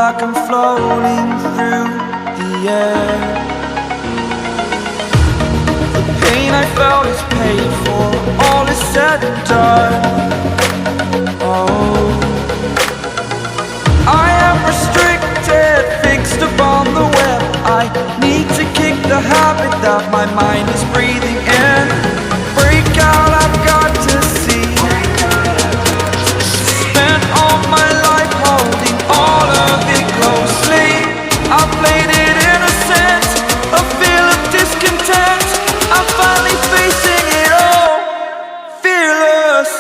like I'm floating through the air. The pain I felt is paid for, all is said and done. Oh, I am restricted, fixed upon the web. I need to kick the habit that my mind is breathing in. Break out, I've got to see. Spent all my life holding all of it closely. I played it innocent, a feel of discontent. I'm finally facing it all, fearless.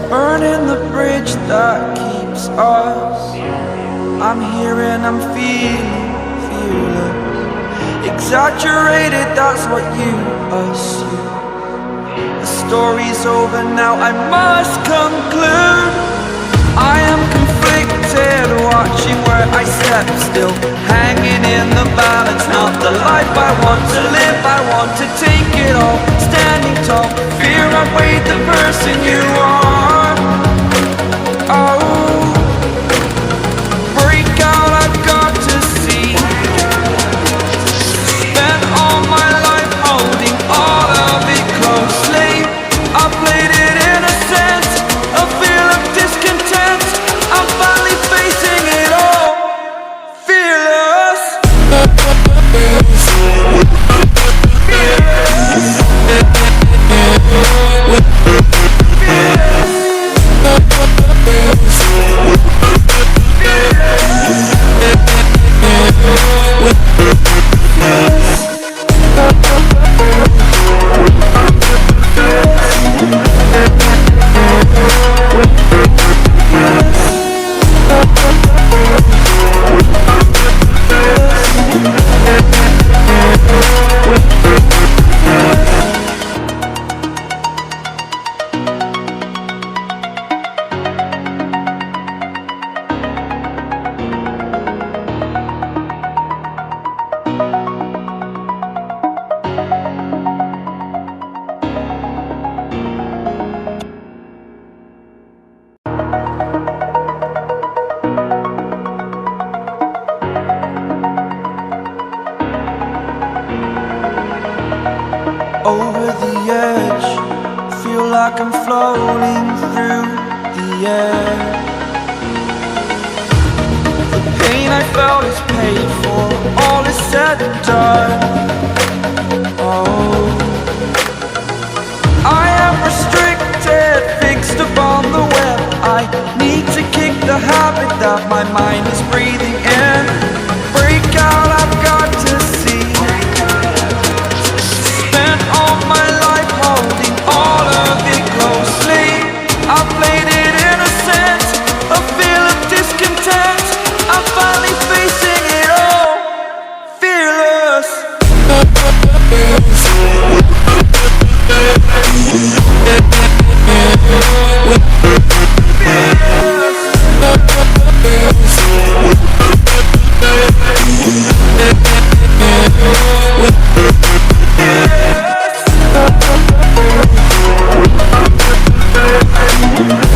Burning the bridge that keeps us. I'm here and I'm feeling fearless. Exaggerated, that's what you assume. The story's over now, I must conclude. I am conflicted, watching where I step still, hanging in the balance. Not the life I want to live, I want to take it all. Standing tall, fear I've weighed the person you are. Oh, break out, I've got to see. Spent all my life holding all of it closely. I played it innocent, a feel of discontent. I'm finally facing it all, fearless. Over the edge, feel like I'm floating through the air. The pain I felt is paid for, all is said and done. Oh, I am restricted, fixed upon the web. I need to kick the habit that my mind is breathing in. Break out, I've got to see. Spent all my life holding all of it closely. I played it innocent, a feel of discontent. I'm finally facing it all, fearless. Yeah.